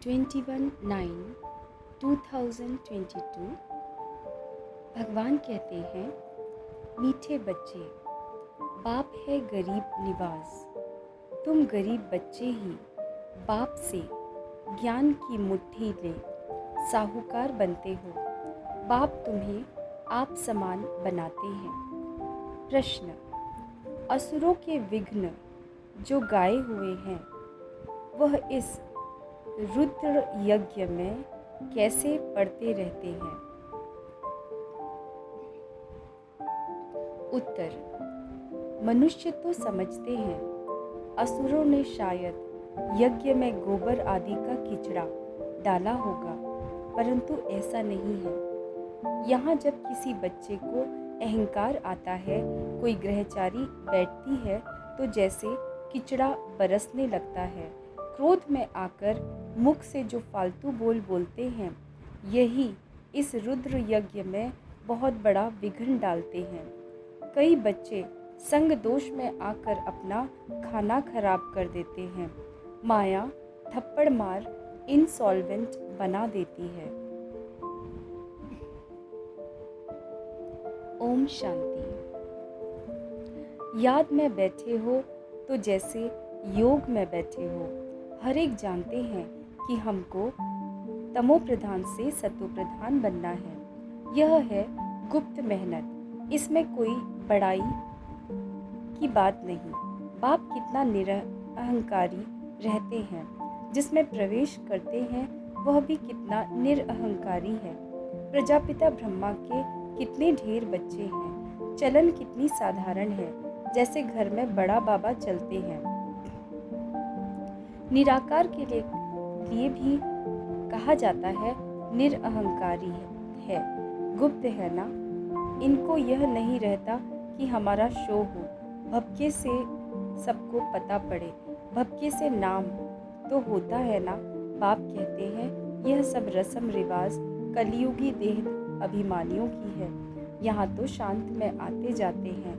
21/9/2022 भगवान कहते हैं, मीठे बच्चे, बाप है गरीब निवाज। तुम गरीब बच्चे ही बाप से ज्ञान की मुट्ठी ले साहूकार बनते हो। बाप तुम्हें आप समान बनाते हैं। प्रश्न: असुरों के विघ्न जो गाए हुए हैं वह इस रुद्र यज्ञ में कैसे पढ़ते रहते हैं? उत्तर: मनुष्य तो समझते हैं असुरों ने शायद यज्ञ में गोबर आदि का कीचड़ा डाला होगा, परंतु ऐसा नहीं है। यहाँ जब किसी बच्चे को अहंकार आता है, कोई ग्रहचारी बैठती है तो जैसे कीचड़ा बरसने लगता है। क्रोध में आकर मुख से जो फालतू बोल बोलते हैं, यही इस रुद्र यज्ञ में बहुत बड़ा विघ्न डालते हैं। कई बच्चे संग दोष में आकर अपना खाना खराब कर देते हैं। माया थप्पड़ मार इंसॉल्वेंट बना देती है। ओम शांति। याद में बैठे हो तो जैसे योग में बैठे हो। हर एक जानते हैं कि हमको तमो प्रधान से सतो प्रधान बनना है। यह है गुप्त मेहनत, इसमें कोई बड़ाई की बात नहीं। बाप कितना निरअहंकारी रहते हैं, जिसमें प्रवेश करते हैं वह भी कितना निरअहंकारी है। प्रजापिता ब्रह्मा के कितने ढेर बच्चे हैं। चलन कितनी साधारण है, जैसे घर में बड़ा बाबा चलते हैं। निराकार के लिए भी कहा जाता है निरअहंकारी है, गुप्त है ना। इनको यह नहीं रहता कि हमारा शो हो, भपके से सबको पता पड़े। भपके से नाम तो होता है ना। बाप कहते हैं यह सब रस्म रिवाज कलयुगी देह अभिमानियों की है। यहाँ तो शांत में आते जाते हैं।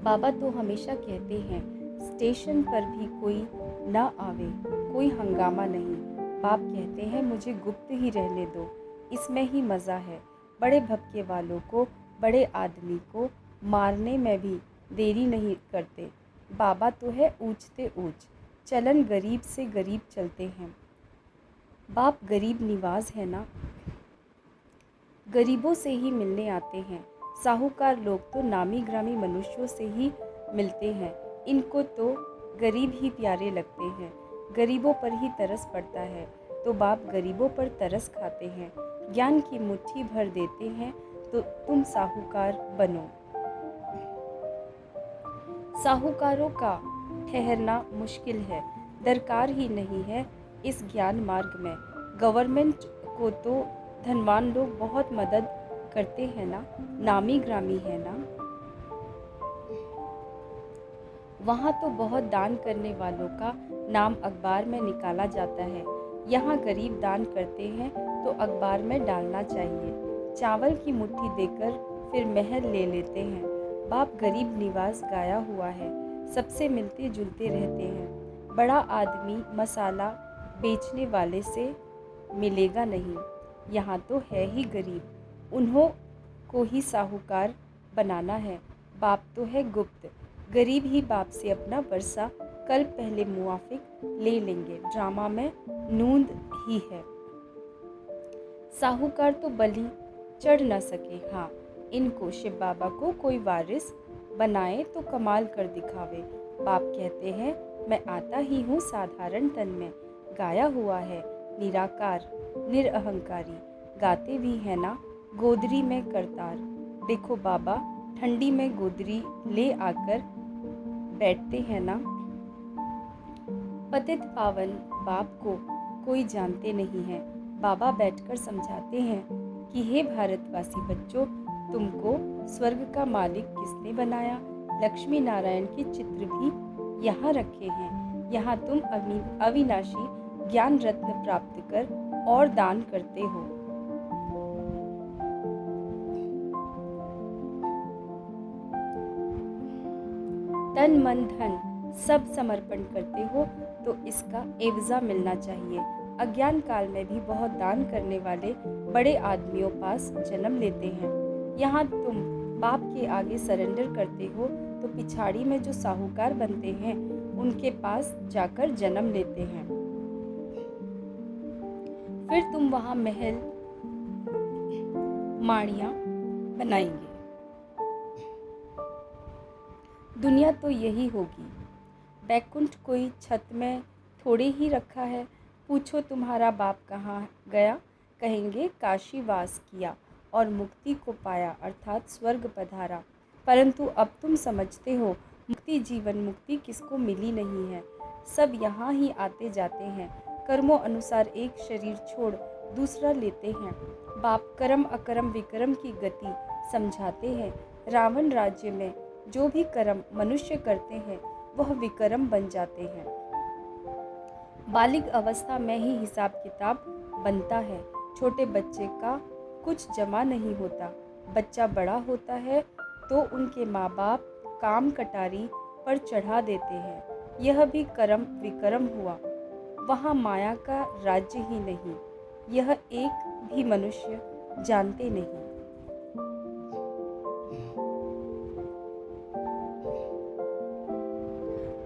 बाबा तो हमेशा कहते हैं स्टेशन पर भी कोई ना आवे, कोई हंगामा नहीं। बाप कहते हैं मुझे गुप्त ही रहने दो, इसमें ही मज़ा है। बड़े भपके वालों को, बड़े आदमी को मारने में भी देरी नहीं करते। बाबा तो है ऊंचते ऊंच, चलन गरीब से गरीब चलते हैं। बाप गरीब निवाज है ना, गरीबों से ही मिलने आते हैं। साहूकार लोग तो नामी ग्रामी मनुष्यों से ही मिलते हैं। इनको तो गरीब ही प्यारे लगते हैं। गरीबों पर ही तरस पड़ता है, तो बाप गरीबों पर तरस खाते हैं। ज्ञान की मुट्ठी भर देते हैं, तो तुम साहूकार बनो। साहूकारों का ठहरना मुश्किल है, दरकार ही नहीं है इस ज्ञान मार्ग में। गवर्नमेंट को तो धनवान लोग बहुत मदद करते हैं ना, नामी ग्रामी है ना। वहाँ तो बहुत दान करने वालों का नाम अखबार में निकाला जाता है। यहाँ गरीब दान करते हैं तो अखबार में डालना चाहिए। चावल की मुट्ठी देकर फिर महल ले लेते हैं। बाप गरीब निवास गाया हुआ है, सबसे मिलते जुलते रहते हैं। बड़ा आदमी मसाला बेचने वाले से मिलेगा नहीं। यहाँ तो है ही गरीब, उन्हों को ही साहूकार बनाना है। बाप तो है गुप्त, गरीब ही बाप से अपना वर्षा कल पहले मुआफिक ले लेंगे। ड्रामा में नूंद ही है। साहूकार तो बलि चढ़ न सके। हाँ, इनको शिव बाबा को कोई वारिस बनाए तो कमाल कर दिखावे। बाप कहते हैं मैं आता ही हूँ साधारण तन में, गाया हुआ है निराकार निरअहंकारी। गाते भी है ना गोदरी में करतार। देखो बाबा ठंडी में गोदरी ले आकर बैठते हैं ना। पतित पावन बाप को कोई जानते नहीं है। बाबा बैठकर समझाते हैं कि हे भारतवासी बच्चों, तुमको स्वर्ग का मालिक किसने बनाया? लक्ष्मी नारायण के चित्र भी यहाँ रखे हैं। यहाँ तुम अविनाशी ज्ञान रत्न प्राप्त कर और दान करते हो। तन मन धन सब समर्पण करते हो तो इसका एवजा मिलना चाहिए। अज्ञान काल में भी बहुत दान करने वाले बड़े आदमियों पास जन्म लेते हैं। यहाँ तुम बाप के आगे सरेंडर करते हो तो पिछाड़ी में जो साहूकार बनते हैं उनके पास जाकर जन्म लेते हैं। फिर तुम वहाँ महल माड़ियाँ बनाएंगे। दुनिया तो यही होगी। बैकुंठ कोई छत में थोड़े ही रखा है। पूछो तुम्हारा बाप कहाँ गया, कहेंगे काशी वास किया और मुक्ति को पाया अर्थात स्वर्ग पधारा। परंतु अब तुम समझते हो मुक्ति जीवन मुक्ति किसको मिली नहीं है। सब यहाँ ही आते जाते हैं, कर्मों अनुसार एक शरीर छोड़ दूसरा लेते हैं। बाप कर्म अकर्म विक्रम की गति समझाते हैं। रावण राज्य में जो भी कर्म मनुष्य करते हैं वह विक्रम बन जाते हैं। बालिग अवस्था में ही हिसाब किताब बनता है। छोटे बच्चे का कुछ जमा नहीं होता। बच्चा बड़ा होता है तो उनके माँ बाप काम कटारी पर चढ़ा देते हैं। यह भी कर्म विक्रम हुआ। वहाँ माया का राज्य ही नहीं, यह एक भी मनुष्य जानते नहीं।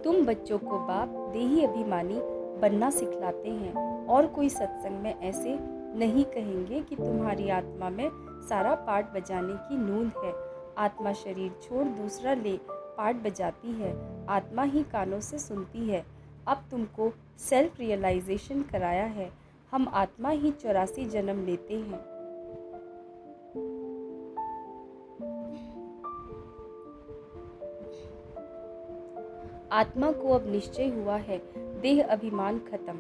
तुम बच्चों को बाप देही अभिमानी बनना सिखलाते हैं और कोई सत्संग में ऐसे नहीं कहेंगे कि तुम्हारी आत्मा में सारा पाठ बजाने की नूंद है। आत्मा शरीर छोड़ दूसरा ले पाठ बजाती है। आत्मा ही कानों से सुनती है। अब तुमको सेल्फ रियलाइजेशन कराया है। हम आत्मा ही 84 जन्म लेते हैं। आत्मा को अब निश्चय हुआ है, देह अभिमान खत्म।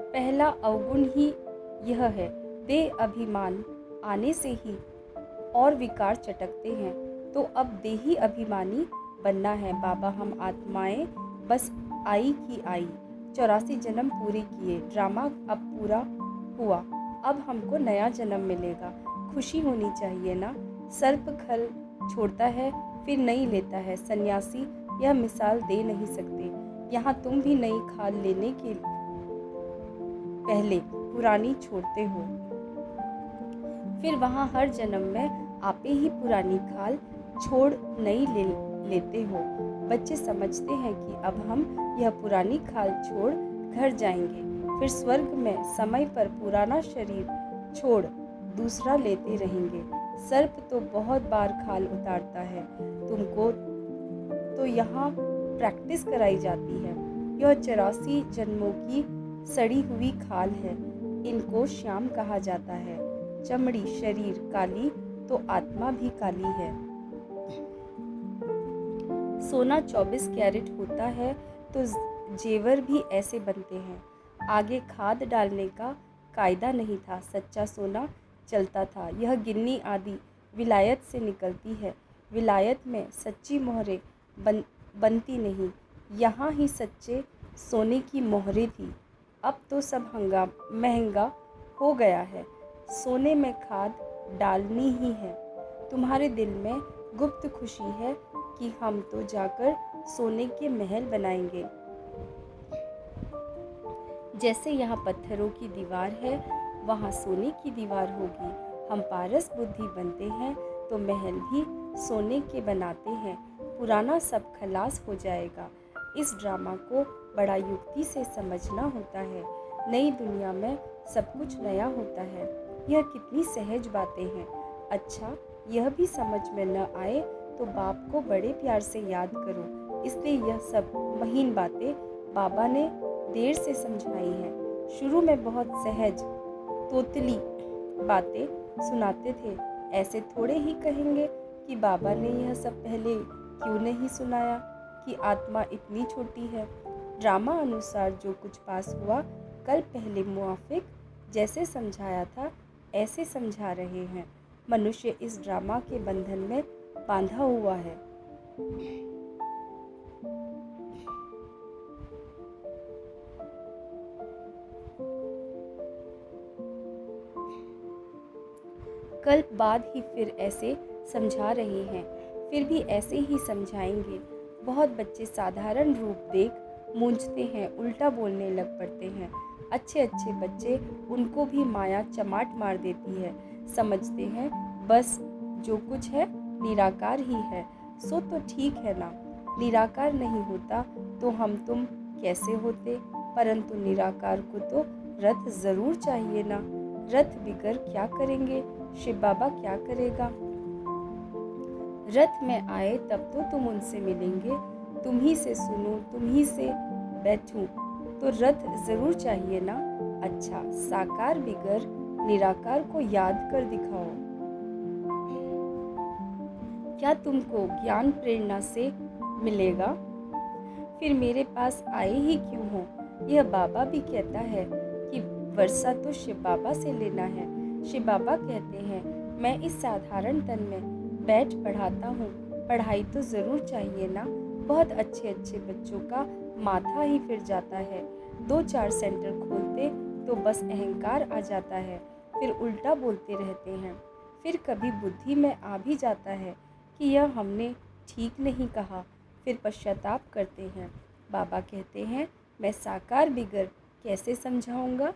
पहला अवगुण ही यह है। देह अभिमान आने से ही और विकार चटकते हैं। तो अब देही अभिमानी बनना है। बाबा हम आत्माएं बस आई की आई, 84 जन्म पूरे किए, ड्रामा अब पूरा हुआ। अब हमको नया जन्म मिलेगा। खुशी होनी चाहिए ना। सर्प खल छोड़ता है फिर नहीं लेता है। सन्यासी यह मिसाल दे नहीं सकते। यहाँ तुम भी नई खाल लेने के पहले पुरानी छोड़ते हो, फिर वहाँ हर जन्म में आपे ही पुरानी खाल छोड़ नई लेते हो। बच्चे समझते हैं कि अब हम यह पुरानी खाल छोड़ घर जाएंगे, फिर स्वर्ग में समय पर पुराना शरीर छोड़ दूसरा लेते रहेंगे। सर्प तो बहुत बार खाल उतारता है, तुमको तो यहाँ प्रैक्टिस कराई जाती है। यह 84 जन्मों की सड़ी हुई खाल है। इनको श्याम कहा जाता है। चमड़ी शरीर काली तो आत्मा भी काली है। सोना 24 कैरेट होता है तो जेवर भी ऐसे बनते हैं। आगे खाद डालने का कायदा नहीं था, सच्चा सोना चलता था। यह गिन्नी आदि विलायत से निकलती है। विलायत में सच्ची मोहरें बनती नहीं, यहाँ ही सच्चे सोने की मोहरें थी। अब तो सब महंगा हो गया है। सोने में खाद डालनी ही है। तुम्हारे दिल में गुप्त खुशी है कि हम तो जाकर सोने के महल बनाएंगे। जैसे यहाँ पत्थरों की दीवार है वहाँ सोने की दीवार होगी। हम पारस बुद्धि बनते हैं तो महल भी सोने के बनाते हैं। पुराना सब खलास हो जाएगा। इस ड्रामा को बड़ा युक्ति से समझना होता है। नई दुनिया में सब कुछ नया होता है। यह कितनी सहज बातें हैं। अच्छा, यह भी समझ में न आए तो बाप को बड़े प्यार से याद करो। इसलिए यह सब महीन बातें बाबा ने देर से समझाई हैं। शुरू में बहुत सहज तोतली बातें सुनाते थे। ऐसे थोड़े ही कहेंगे कि बाबा ने यह सब पहले क्यों नहीं सुनाया कि आत्मा इतनी छोटी है। ड्रामा अनुसार जो कुछ पास हुआ कल पहले मुआफिक जैसे समझाया था ऐसे समझा रहे हैं। मनुष्य इस ड्रामा के बंधन में बांधा हुआ है। कल बाद ही फिर ऐसे समझा रहे हैं, फिर भी ऐसे ही समझाएंगे। बहुत बच्चे साधारण रूप देख मूंझते हैं, उल्टा बोलने लग पड़ते हैं। अच्छे अच्छे बच्चे, उनको भी माया चमाट मार देती है। समझते हैं बस जो कुछ है निराकार ही है, सो तो ठीक है ना। निराकार नहीं होता तो हम तुम कैसे होते? परंतु निराकार को तो रथ जरूर चाहिए ना। रथ बिगर क्या करेंगे? शिव बाबा क्या करेगा? रथ में आए तब तो तुम उनसे मिलेंगे, तुम ही से सुनूं, तुम ही से बैठूं, तो रथ जरूर चाहिए ना। अच्छा, साकार बिगर निराकार को याद कर दिखाओ। क्या तुमको ज्ञान प्रेरणा से मिलेगा? फिर मेरे पास आए ही क्यों हो? यह बाबा भी कहता है कि वर्षा तो शिव बाबा से लेना है। शिव बाबा कहते हैं मैं इस साधारण तन में बैठ पढ़ाता हूँ, पढ़ाई तो ज़रूर चाहिए ना। बहुत अच्छे अच्छे बच्चों का माथा ही फिर जाता है। 2-4 सेंटर खोलते तो बस अहंकार आ जाता है, फिर उल्टा बोलते रहते हैं। फिर कभी बुद्धि में आ भी जाता है कि यह हमने ठीक नहीं कहा, फिर पश्चाताप करते हैं। बाबा कहते हैं मैं साकार बिगर कैसे समझाऊंगा?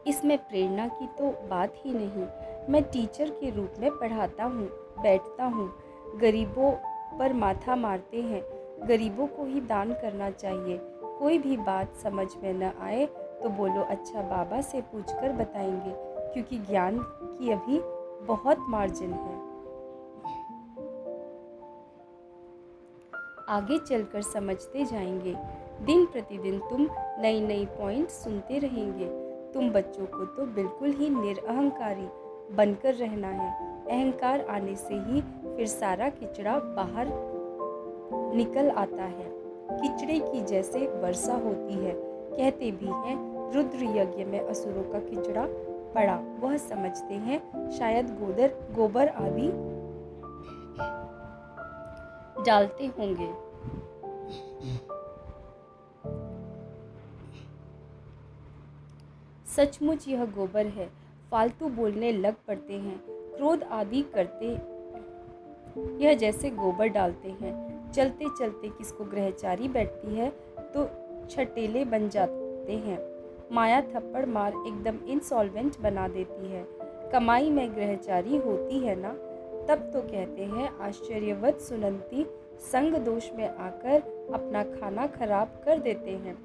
इसमें प्रेरणा की तो बात ही नहीं। मैं टीचर के रूप में पढ़ाता हूँ, बैठता हूँ। गरीबों पर माथा मारते हैं, गरीबों को ही दान करना चाहिए। कोई भी बात समझ में न आए तो बोलो अच्छा बाबा से पूछकर बताएंगे, क्योंकि ज्ञान की अभी बहुत मार्जिन है। आगे चलकर समझते जाएंगे। दिन प्रतिदिन तुम नई नई पॉइंट सुनते रहेंगे। तुम बच्चों को तो बिल्कुल ही निरअहंकारी बनकर रहना है। अहंकार आने से ही फिर सारा किचड़ा बाहर निकल आता है। किचड़े की जैसे वर्षा होती है। कहते भी हैं रुद्र यज्ञ में असुरों का किचड़ा पड़ा। वह समझते हैं शायद गोबर आदि डालते होंगे। सचमुच यह गोबर है। फालतू बोलने लग पड़ते हैं, क्रोध आदि करते यह जैसे गोबर डालते हैं। चलते चलते किसको ग्रहचारी बैठती है तो छटेले बन जाते हैं। माया थप्पड़ मार एकदम इंसॉल्वेंट बना देती है। कमाई में ग्रहचारी होती है ना, तब तो कहते हैं आश्चर्यवत सुनंती संग दोष में आकर अपना खाना खराब कर देते हैं।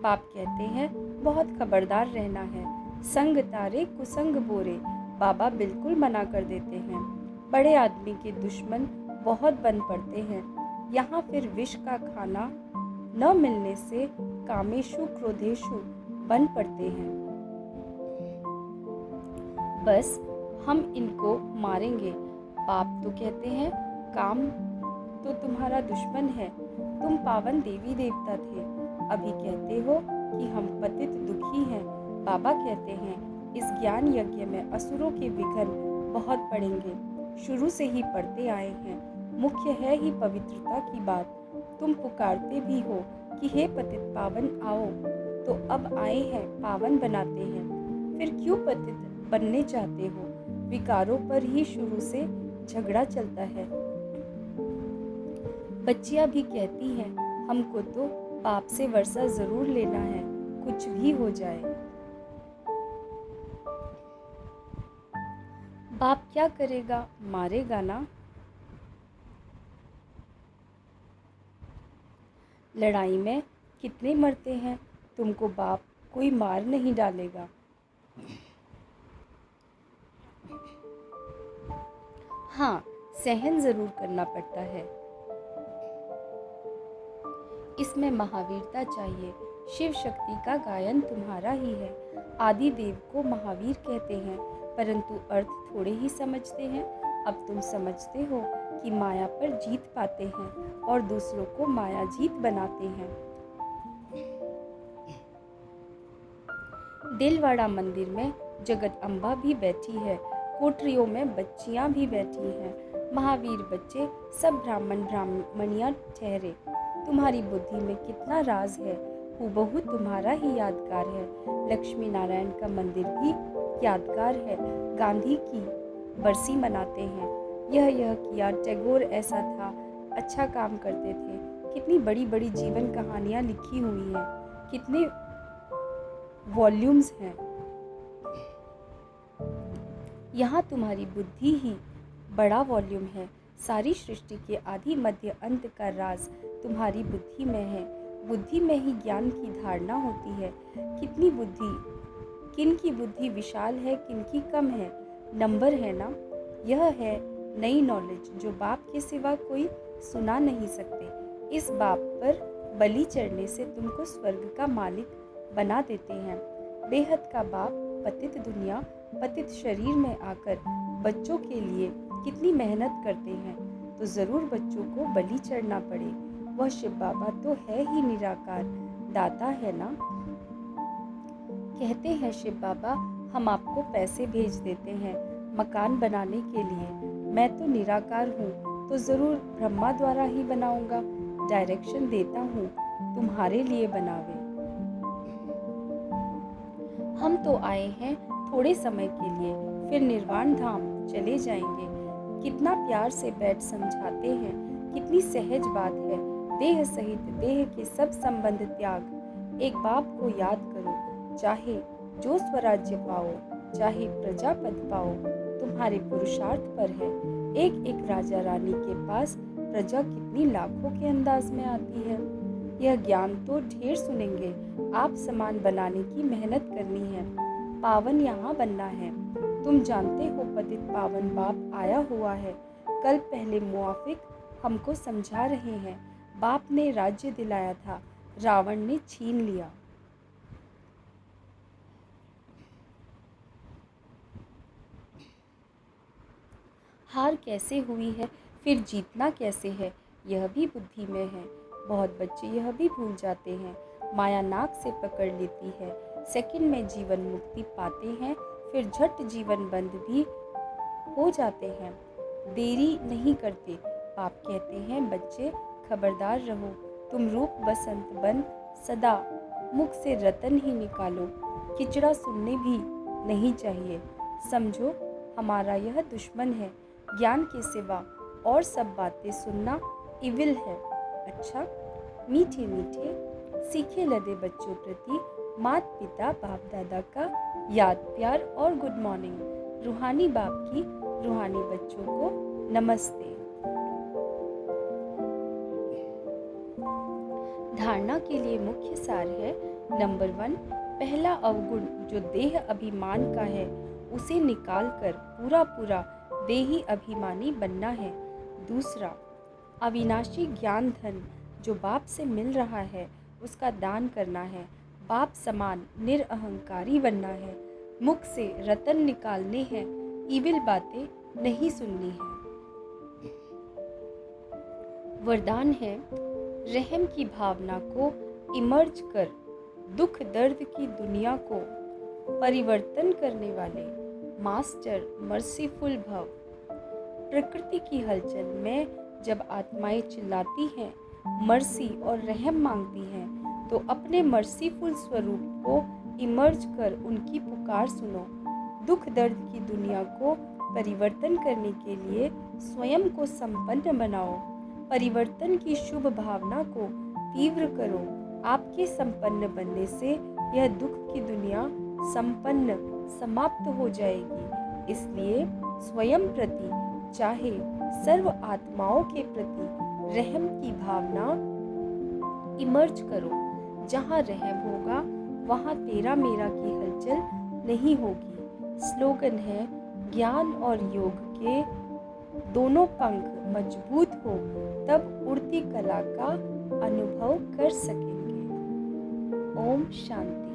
बाप कहते हैं बहुत खबरदार रहना है, संग तारे कुसंग बोरे। बाबा बिल्कुल मना कर देते हैं। बड़े आदमी के दुश्मन बहुत बन पड़ते हैं। यहाँ फिर विष का खाना न मिलने से कामेशु क्रोधेशु बन पड़ते हैं। बस हम इनको मारेंगे। बाप तो कहते हैं काम तो तुम्हारा दुश्मन है। तुम पावन देवी देवता थे, अभी कहते हो कि हम पतित दुखी हैं। बाबा कहते हैं इस ज्ञान यज्ञ में असुरों के विघ्न बहुत पड़ेंगे। शुरू से ही पढ़ते आए हैं। मुख्य है ही पवित्रता की बात। तुम पुकारते भी हो कि हे पतित पावन आओ, तो अब आए हैं पावन बनाते हैं। फिर क्यों पतित बनने चाहते हो? विकारों पर ही शुरू से झगड़ा चलता है। बच्चियां भी कहती हैं हमको तो बाप से वर्षा जरूर लेना है, कुछ भी हो जाए। बाप क्या करेगा? मारेगा ना। लड़ाई में कितने मरते हैं, तुमको बाप कोई मार नहीं डालेगा। हाँ, सहन जरूर करना पड़ता है। इसमें महावीरता चाहिए। शिव शक्ति का गायन तुम्हारा ही है। आदि देव को महावीर कहते हैं, परंतु अर्थ थोड़े ही समझते हैं। अब तुम समझते हो कि माया पर जीत पाते हैं और दूसरों को माया जीत बनाते हैं। दिलवाड़ा मंदिर में जगत अम्बा भी बैठी है, कोठरियों में बच्चियां भी बैठी हैं। महावीर बच्चे सब ब्राह्मण ब्राह्मणियां ठहरे। तुम्हारी बुद्धि में कितना राज है, हूबहू तुम्हारा ही यादगार है। लक्ष्मी नारायण का मंदिर भी यादगार है, गांधी की बरसी मनाते हैं। यह किया, टैगोर ऐसा था, अच्छा काम करते थे। कितनी बड़ी बड़ी जीवन कहानियाँ लिखी हुई हैं, कितने वॉल्यूम्स हैं। यहाँ तुम्हारी बुद्धि ही बड़ा वॉल्यूम है। सारी सृष्टि के आदि मध्य अंत का राज तुम्हारी बुद्धि में है। बुद्धि में ही ज्ञान की धारणा होती है। कितनी बुद्धि, किन की बुद्धि विशाल है, किन की कम है, नंबर है ना। यह है नई नॉलेज जो बाप के सिवा कोई सुना नहीं सकते। इस बाप पर बलि चढ़ने से तुमको स्वर्ग का मालिक बना देते हैं। बेहद का बाप पतित दुनिया, पतित शरीर में आकर बच्चों के लिए कितनी मेहनत करते हैं, तो ज़रूर बच्चों को बलि चढ़ना पड़े। वह शिव बाबा तो है ही निराकार दाता है ना। कहते हैं शिव बाबा हम आपको पैसे भेज देते हैं मकान बनाने के लिए। मैं तो निराकार हूँ, तो ज़रूर ब्रह्मा द्वारा ही बनाऊंगा। डायरेक्शन देता हूँ, तुम्हारे लिए बनावे। हम तो आए हैं थोड़े समय के लिए, फिर निर्वाण धाम चले जाएंगे। कितना प्यार से बैठ समझाते हैं, कितनी सहज बात है। देह सहित देह के सब संबंध त्याग। एक बाप को याद करो, चाहे जो स्वराज्य पाओ, चाहे प्रजा पद पाओ, तुम्हारे पुरुषार्थ पर है। एक एक राजा रानी के पास प्रजा कितनी लाखों के अंदाज में आती है। यह ज्ञान तो ढेर सुनेंगे। आप समान बनाने की मेहनत करनी है, पावन यहाँ बनना है। तुम जानते हो पतित पावन बाप आया हुआ है। कल पहले मुआफिक हमको समझा रहे हैं। बाप ने राज्य दिलाया था, रावण ने छीन लिया। हार कैसे हुई है, फिर जीतना कैसे है, यह भी बुद्धि में है। बहुत बच्चे यह भी भूल जाते हैं। माया नाक से पकड़ लेती है। सेकंड में जीवन मुक्ति पाते हैं, फिर झट जीवन बंद भी हो जाते हैं। देरी नहीं करते। बाप कहते हैं बच्चे खबरदार रहो, तुम रूप बसंत बन सदा मुख से रतन ही निकालो। किचड़ा सुनने भी नहीं चाहिए। समझो हमारा यह दुश्मन है। ज्ञान के सिवा और सब बातें सुनना इविल है। अच्छा, मीठे मीठे सीखे लदे बच्चों प्रति माता पिता बाप दादा का याद प्यार और गुड मॉर्निंग। रूहानी बाप की रूहानी बच्चों को नमस्ते। धारणा के लिए मुख्य सार है। नंबर 1, पहला अवगुण जो देह अभिमान का है उसे निकालकर पूरा पूरा देही अभिमानी बनना है। दूसरा, अविनाशी ज्ञान धन जो बाप से मिल रहा है उसका दान करना है। बाप समान निरअहंकारी बनना है। मुख से रतन निकालने हैं, ईविल बातें नहीं सुननी है। वरदान है, रहम की भावना को इमर्ज कर दुख दर्द की दुनिया को परिवर्तन करने वाले मास्टर मर्सीफुल भव। प्रकृति की हलचल में जब आत्माएं चिल्लाती हैं, मर्सी और रहम मांगती हैं, तो अपने मर्सीफुल स्वरूप को इमर्ज कर उनकी पुकार सुनो। दुख दर्द की दुनिया को परिवर्तन करने के लिए स्वयं को संपन्न बनाओ। परिवर्तन की शुभ भावना को तीव्र करो। आपके संपन्न बनने से यह दुख की दुनिया संपन्न समाप्त हो जाएगी। इसलिए स्वयं प्रति चाहे सर्व आत्माओं के प्रति रहम की भावना इमर्ज करो। जहाँ रहम होगा वहाँ तेरा मेरा की हलचल नहीं होगी। स्लोगन है, ज्ञान और योग के दोनों पंख मजबूत हो तब उड़ती कला का अनुभव कर सकेंगे। ओम शांति।